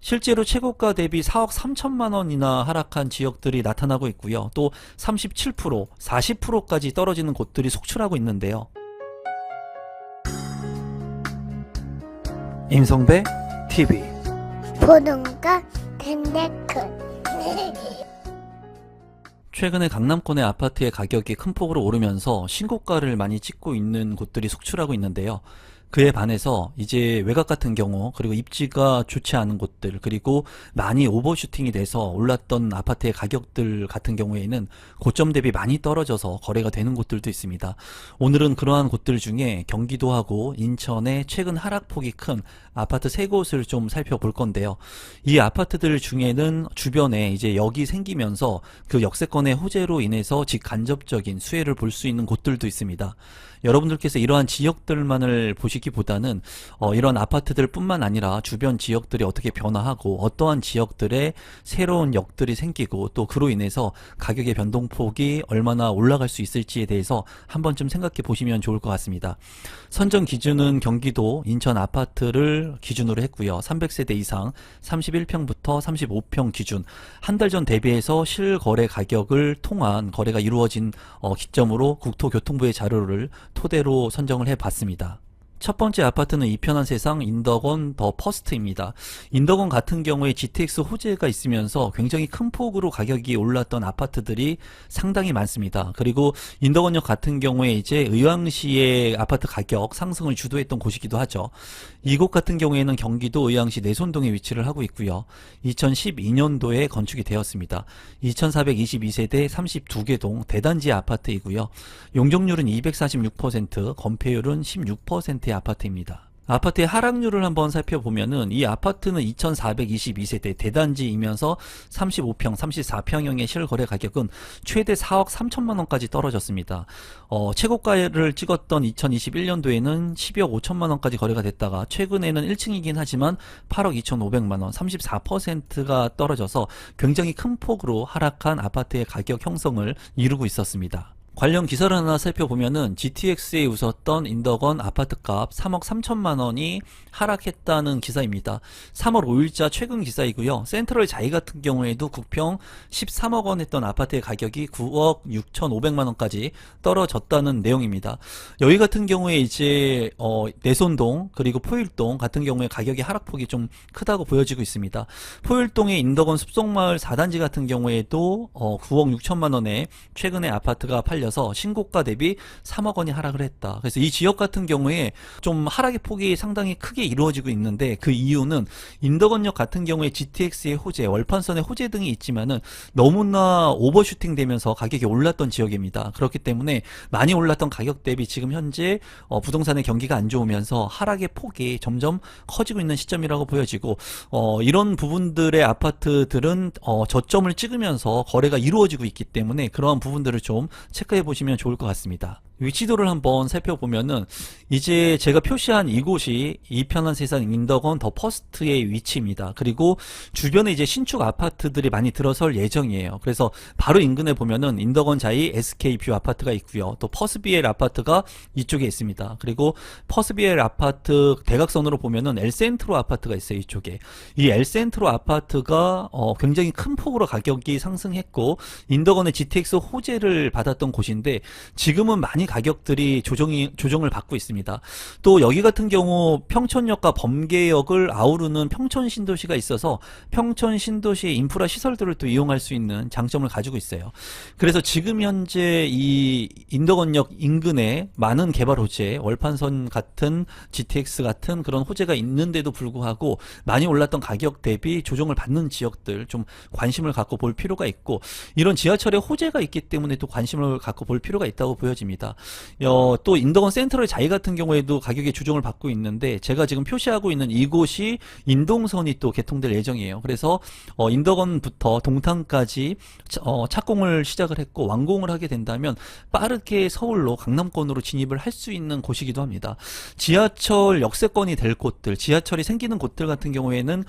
실제로 최고가 대비 4억 3천만 원이나 하락한 지역들이 나타나고 있고요. 또 37%, 40%까지 떨어지는 곳들이 속출하고 있는데요. 임성배 TV 보동과 덴데크 최근에 강남권의 아파트의 가격이 큰 폭으로 오르면서 신고가를 많이 찍고 있는 곳들이 속출하고 있는데요. 그에 반해서 이제 외곽 같은 경우, 그리고 입지가 좋지 않은 곳들, 그리고 많이 오버슈팅이 돼서 올랐던 아파트의 가격들 같은 경우에는 고점 대비 많이 떨어져서 거래가 되는 곳들도 있습니다. 오늘은 그러한 곳들 중에 경기도하고 인천의 최근 하락폭이 큰 아파트 세 곳을 좀 살펴볼 건데요. 이 아파트들 중에는 주변에 이제 역이 생기면서 그 역세권의 호재로 인해서 직간접적인 수혜를 볼 수 있는 곳들도 있습니다. 여러분들께서 이러한 지역들만을 보시기보다는 이런 아파트들 뿐만 아니라 주변 지역들이 어떻게 변화하고 어떠한 지역들에 새로운 역들이 생기고 또 그로 인해서 가격의 변동폭이 얼마나 올라갈 수 있을지에 대해서 한 번쯤 생각해 보시면 좋을 것 같습니다. 선정 기준은 경기도, 인천 아파트를 기준으로 했고요. 300세대 이상 31평부터 35평 기준, 한 달 전 대비해서 실거래 가격을 통한 거래가 이루어진 기점으로 국토교통부의 자료를 토대로 선정을 해봤습니다. 첫 번째 아파트는 이편한 세상 인덕원 더 퍼스트입니다. 인덕원 같은 경우에 GTX 호재가 있으면서 굉장히 큰 폭으로 가격이 올랐던 아파트들이 상당히 많습니다. 그리고 인덕원역 같은 경우에 이제 의왕시의 아파트 가격 상승을 주도했던 곳이기도 하죠. 이곳 같은 경우에는 경기도 의왕시 내손동에 위치를 하고 있고요. 2012년도에 건축이 되었습니다. 2422세대 32개 동 대단지 아파트이고요. 용적률은 246%, 건폐율은 16%의 아파트입니다. 아파트의 하락률을 한번 살펴보면은 이 아파트는 2422세대 대단지이면서 35평, 34평형의 실거래 가격은 최대 4억 3천만 원까지 떨어졌습니다. 최고가를 찍었던 2021년도에는 12억 5천만 원까지 거래가 됐다가 최근에는 1층이긴 하지만 8억 2,500만 원, 34%가 떨어져서 굉장히 큰 폭으로 하락한 아파트의 가격 형성을 이루고 있었습니다. 관련 기사를 하나 살펴보면은 GTX에 웃었던 인덕원 아파트값 3억 3천만 원이 하락했다는 기사입니다. 3월 5일자 최근 기사이고요. 센트럴 자이 같은 경우에도 9평 13억 원 했던 아파트의 가격이 9억 6,500만 원까지 떨어졌다는 내용입니다. 여기 같은 경우에 이제 내손동 그리고 포일동 같은 경우에 가격의 하락폭이 좀 크다고 보여지고 있습니다. 포일동의 인덕원 숲속마을 4단지 같은 경우에도 9억 6천만 원에 최근에 아파트가 팔려서 신고가 대비 3억 원이 하락을 했다. 그래서 이 지역 같은 경우에 좀 하락의 폭이 상당히 크게 이루어지고 있는데 그 이유는 인덕원역 같은 경우에 GTX의 호재, 월판선의 호재 등이 있지만은 너무나 오버슈팅 되면서 가격이 올랐던 지역입니다. 그렇기 때문에 많이 올랐던 가격 대비 지금 현재 부동산의 경기가 안 좋으면서 하락의 폭이 점점 커지고 있는 시점이라고 보여지고 이런 부분들의 아파트들은 저점을 찍으면서 거래가 이루어지고 있기 때문에 그러한 부분들을 좀 체크해 보시면 좋을 것 같습니다. 위치도를 한번 살펴보면은 이제 제가 표시한 이곳이 이편한 세상 인덕원 더 퍼스트의 위치입니다. 그리고 주변에 이제 신축 아파트들이 많이 들어설 예정이에요. 그래서 바로 인근에 보면은 인덕원 자이 SK뷰 아파트가 있고요. 또 퍼스비엘 아파트가 이쪽에 있습니다. 그리고 퍼스비엘 아파트 대각선으로 보면은 엘센트로 아파트가 있어요. 이쪽에. 이 엘센트로 아파트가 굉장히 큰 폭으로 가격이 상승했고 인덕원의 GTX 호재를 받았던 곳인데 지금은 많이 가격들이 조정을 받고 있습니다. 또 여기 같은 경우 평촌역과 범계역을 아우르는 평촌신도시가 있어서 평촌신도시의 인프라 시설들을 또 이용할 수 있는 장점을 가지고 있어요. 그래서 지금 현재 이 인덕원역 인근에 많은 개발 호재, 월판선 같은 GTX 같은 그런 호재가 있는데도 불구하고 많이 올랐던 가격 대비 조정을 받는 지역들 좀 관심을 갖고 볼 필요가 있고 이런 지하철의 호재가 있기 때문에 또 관심을 갖고 볼 필요가 있다고 보여집니다. 또 인덕원 센트럴 자이 같은 경우에도 가격의 조정을 받고 있는데 제가 지금 표시하고 있는 이곳이 인동선이 또 개통될 예정이에요. 그래서 인덕원부터 동탄까지 착공을 시작을 했고 완공을 하게 된다면 빠르게 서울로 강남권으로 진입을 할 수 있는 곳이기도 합니다. 지하철 역세권이 될 곳들, 지하철이 생기는 곳들 같은 경우에는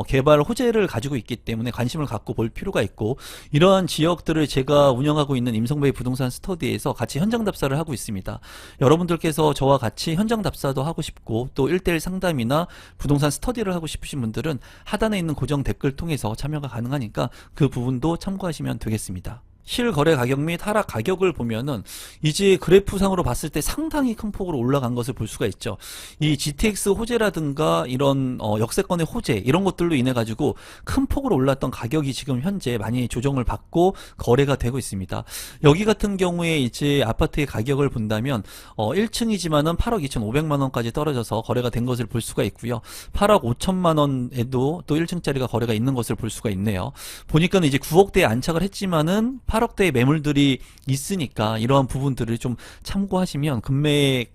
개발 호재를 가지고 있기 때문에 관심을 갖고 볼 필요가 있고 이러한 지역들을 제가 운영하고 있는 임성배 부동산 부동산 스터디에서 같이 현장 답사를 하고 있습니다. 여러분들께서 저와 같이 현장 답사도 하고 싶고 또 1대1 상담이나 부동산 스터디를 하고 싶으신 분들은 하단에 있는 고정 댓글 통해서 참여가 가능하니까 그 부분도 참고하시면 되겠습니다. 실거래 가격 및 하락 가격을 보면은 이제 그래프상으로 봤을 때 상당히 큰 폭으로 올라간 것을 볼 수가 있죠. 이 GTX 호재라든가 이런 역세권의 호재 이런 것들로 인해 가지고 큰 폭으로 올랐던 가격이 지금 현재 많이 조정을 받고 거래가 되고 있습니다. 여기 같은 경우에 이제 아파트의 가격을 본다면 1층이지만은 8억 2,500만 원까지 떨어져서 거래가 된 것을 볼 수가 있고요. 8억 5천만 원에도 또 1층짜리가 거래가 있는 것을 볼 수가 있네요. 보니까는 이제 9억대에 안착을 했지만은 8억대의 매물들이 있으니까 이러한 부분들을 좀 참고하시면 금매의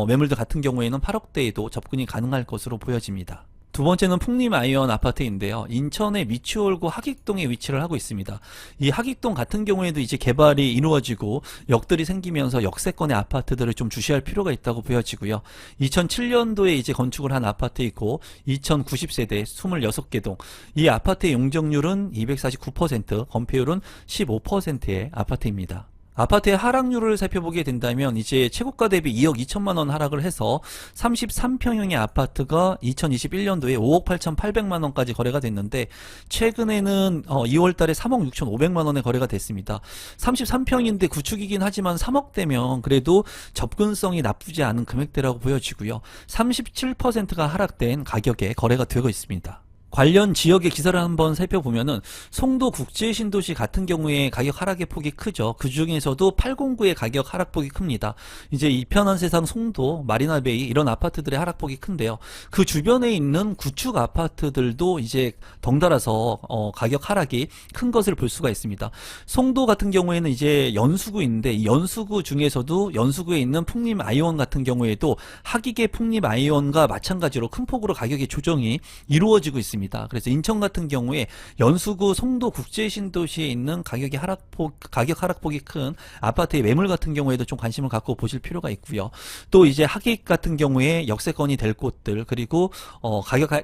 매물들 같은 경우에는 8억대에도 접근이 가능할 것으로 보여집니다. 두 번째는 풍림 아이언 아파트인데요. 인천의 미추홀구 하객동에 위치를 하고 있습니다. 이 하객동 같은 경우에도 이제 개발이 이루어지고 역들이 생기면서 역세권의 아파트들을 좀 주시할 필요가 있다고 보여지고요. 2007년도에 이제 건축을 한 아파트이고 2090세대 26개 동. 이 아파트의 용적률은 249%, 건폐율은 15%의 아파트입니다. 아파트의 하락률을 살펴보게 된다면 이제 최고가 대비 2억 2천만 원 하락을 해서 33평형의 아파트가 2021년도에 5억 8,800만 원까지 거래가 됐는데 최근에는 2월 달에 3억 6,500만 원에 거래가 됐습니다. 33평인데 구축이긴 하지만 3억대면 그래도 접근성이 나쁘지 않은 금액대라고 보여지고요. 37%가 하락된 가격에 거래가 되고 있습니다. 관련 지역의 기사를 한번 살펴보면은 송도 국제신도시 같은 경우에 가격 하락의 폭이 크죠. 그 중에서도 809의 가격 하락폭이 큽니다. 이제 이편한 세상 송도, 마리나베이 이런 아파트들의 하락폭이 큰데요. 그 주변에 있는 구축 아파트들도 이제 덩달아서 가격 하락이 큰 것을 볼 수가 있습니다. 송도 같은 경우에는 이제 연수구인데 이 연수구 중에서도 연수구에 있는 풍림 아이온 같은 경우에도 하기계 풍림 아이온과 마찬가지로 큰 폭으로 가격의 조정이 이루어지고 있습니다. 그래서 인천 같은 경우에 연수구 송도 국제신도시에 있는 가격 하락폭이 큰 아파트의 매물 같은 경우에도 좀 관심을 갖고 보실 필요가 있고요. 또 이제 하객 같은 경우에 역세권이 될 곳들 그리고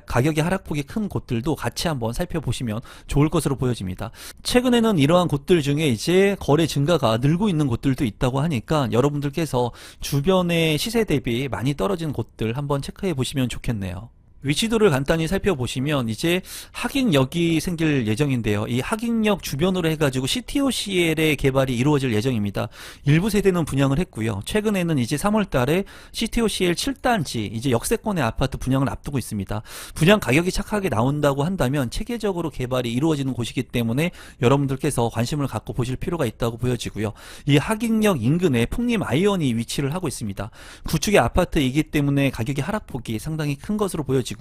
가격의 하락폭이 큰 곳들도 같이 한번 살펴보시면 좋을 것으로 보여집니다. 최근에는 이러한 곳들 중에 이제 거래 증가가 늘고 있는 곳들도 있다고 하니까 여러분들께서 주변의 시세 대비 많이 떨어진 곳들 한번 체크해 보시면 좋겠네요. 위치도를 간단히 살펴보시면 이제 하객역이 생길 예정인데요. 이 하객역 주변으로 해가지고 CTOCL의 개발이 이루어질 예정입니다. 일부 세대는 분양을 했고요. 최근에는 이제 3월 달에 CTOCL 7단지 이제 역세권의 아파트 분양을 앞두고 있습니다. 분양 가격이 착하게 나온다고 한다면 체계적으로 개발이 이루어지는 곳이기 때문에 여러분들께서 관심을 갖고 보실 필요가 있다고 보여지고요. 이 하객역 인근에 풍림 아이언이 위치를 하고 있습니다. 구축의 아파트이기 때문에 가격의 하락폭이 상당히 큰 것으로 보여지고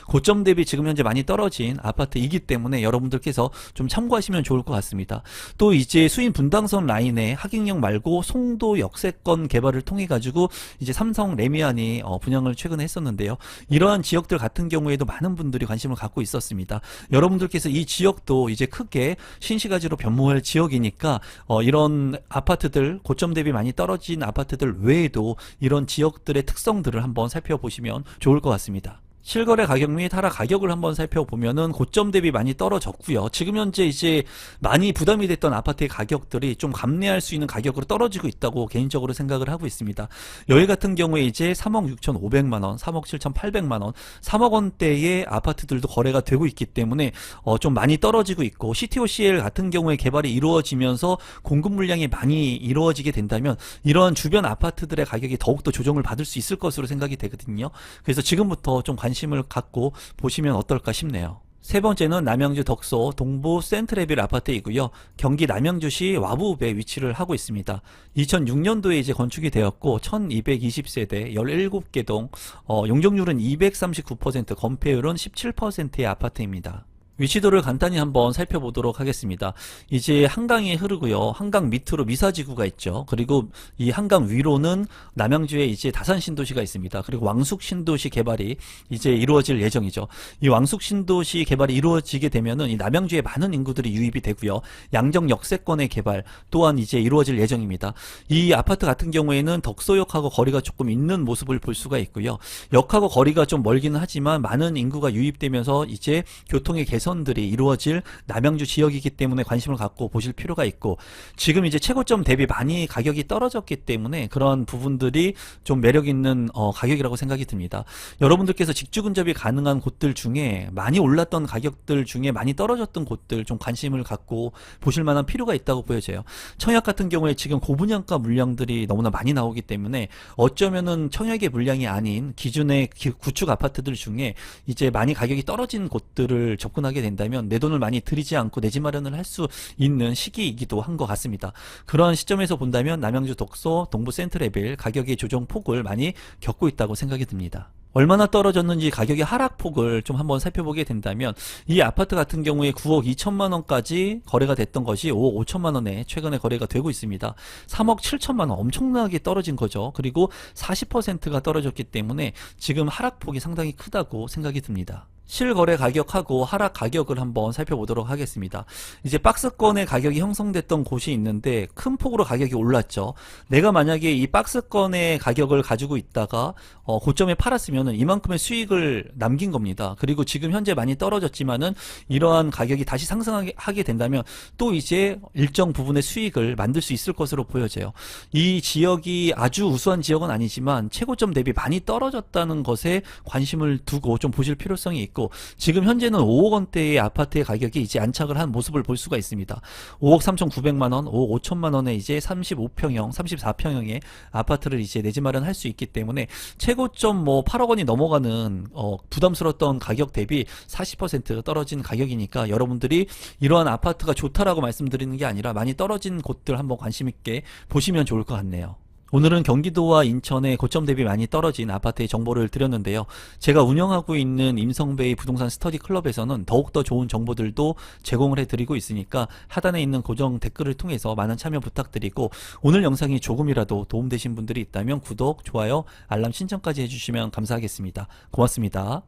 고점 대비 지금 현재 많이 떨어진 아파트이기 때문에 여러분들께서 좀 참고하시면 좋을 것 같습니다. 또 이제 수인 분당선 라인에 하객역 말고 송도 역세권 개발을 통해 가지고 이제 삼성 레미안이 분양을 최근에 했었는데요. 이러한 지역들 같은 경우에도 많은 분들이 관심을 갖고 있었습니다. 여러분들께서 이 지역도 이제 크게 신시가지로 변모할 지역이니까 이런 아파트들 고점 대비 많이 떨어진 아파트들 외에도 이런 지역들의 특성들을 한번 살펴보시면 좋을 것 같습니다. 실거래 가격 및 하락 가격을 한번 살펴보면은 고점 대비 많이 떨어졌고요. 지금 현재 이제 많이 부담이 됐던 아파트의 가격들이 좀 감내할 수 있는 가격으로 떨어지고 있다고 개인적으로 생각을 하고 있습니다. 여기 같은 경우에 이제 3억 6,500만 원, 3억 7,800만 원, 3억 원대의 아파트들도 거래가 되고 있기 때문에 좀 많이 떨어지고 있고 CTOCL 같은 경우에 개발이 이루어지면서 공급 물량이 많이 이루어지게 된다면 이러한 주변 아파트들의 가격이 더욱더 조정을 받을 수 있을 것으로 생각이 되거든요. 그래서 지금부터 좀 관심을 갖고 보시면 어떨까 싶네요. 세 번째는 남양주 덕소 동부 센트레빌 아파트이고요. 경기 남양주시 와부읍에 위치를 하고 있습니다. 2006년도에 이제 건축이 되었고 1220세대 17개 동, 용적률은 239%, 건폐율은 17%의 아파트입니다. 위치도를 간단히 한번 살펴보도록 하겠습니다. 이제 한강이 흐르고요. 한강 밑으로 미사지구가 있죠. 그리고 이 한강 위로는 남양주에 이제 다산 신도시가 있습니다. 그리고 왕숙 신도시 개발이 이제 이루어질 예정이죠. 이 왕숙 신도시 개발이 이루어지게 되면은 이 남양주에 많은 인구들이 유입이 되고요. 양정 역세권의 개발 또한 이제 이루어질 예정입니다. 이 아파트 같은 경우에는 덕소역하고 거리가 조금 있는 모습을 볼 수가 있고요. 역하고 거리가 좀 멀기는 하지만 많은 인구가 유입되면서 이제 교통의 개선 개선들이 이루어질 남양주 지역이기 때문에 관심을 갖고 보실 필요가 있고, 지금 이제 최고점 대비 많이 가격이 떨어졌기 때문에 그런 부분들이 좀 매력 있는 가격이라고 생각이 듭니다. 여러분들께서 직주 근접이 가능한 곳들 중에 많이 올랐던 가격들 중에 많이 떨어졌던 곳들 좀 관심을 갖고 보실 만한 필요가 있다고 보여져요. 청약 같은 경우에 지금 고분양가 물량들이 너무나 많이 나오기 때문에 어쩌면은 청약의 물량이 아닌 기존의 구축 아파트들 중에 이제 많이 가격이 떨어진 곳들을 접근하게 된다면 내 돈을 많이 들이지 않고 내 집 마련을 할 수 있는 시기이기도 한 것 같습니다. 그런 시점에서 본다면 남양주 독소, 동부 센트레벨 가격의 조정 폭을 많이 겪고 있다고 생각이 듭니다. 얼마나 떨어졌는지 가격의 하락폭을 좀 한번 살펴보게 된다면, 이 아파트 같은 경우에 9억 2천만 원까지 거래가 됐던 것이 5억 5천만 원에 최근에 거래가 되고 있습니다. 3억 7천만 원, 엄청나게 떨어진 거죠. 그리고 40%가 떨어졌기 때문에 지금 하락폭이 상당히 크다고 생각이 듭니다. 실거래 가격하고 하락 가격을 한번 살펴보도록 하겠습니다. 이제 박스권의 가격이 형성됐던 곳이 있는데 큰 폭으로 가격이 올랐죠. 내가 만약에 이 박스권의 가격을 가지고 있다가 고점에 팔았으면 이만큼의 수익을 남긴 겁니다. 그리고 지금 현재 많이 떨어졌지만은 이러한 가격이 다시 상승하게 된다면 또 이제 일정 부분의 수익을 만들 수 있을 것으로 보여져요. 이 지역이 아주 우수한 지역은 아니지만 최고점 대비 많이 떨어졌다는 것에 관심을 두고 좀 보실 필요성이 있고, 지금 현재는 5억 원대의 아파트의 가격이 이제 안착을 한 모습을 볼 수가 있습니다. 5억 3,900만 원, 5억 5천만 원에 이제 35평형, 34평형의 아파트를 이제 내 집 마련할 수 있기 때문에 최고점 뭐 8억 원이 넘어가는 부담스러웠던 가격 대비 40% 떨어진 가격이니까 여러분들이 이러한 아파트가 좋다라고 말씀드리는 게 아니라 많이 떨어진 곳들 한번 관심 있게 보시면 좋을 것 같네요. 오늘은 경기도와 인천의 고점 대비 많이 떨어진 아파트의 정보를 드렸는데요. 제가 운영하고 있는 임성베이 부동산 스터디 클럽에서는 더욱더 좋은 정보들도 제공을 해드리고 있으니까 하단에 있는 고정 댓글을 통해서 많은 참여 부탁드리고, 오늘 영상이 조금이라도 도움되신 분들이 있다면 구독, 좋아요, 알람 신청까지 해주시면 감사하겠습니다. 고맙습니다.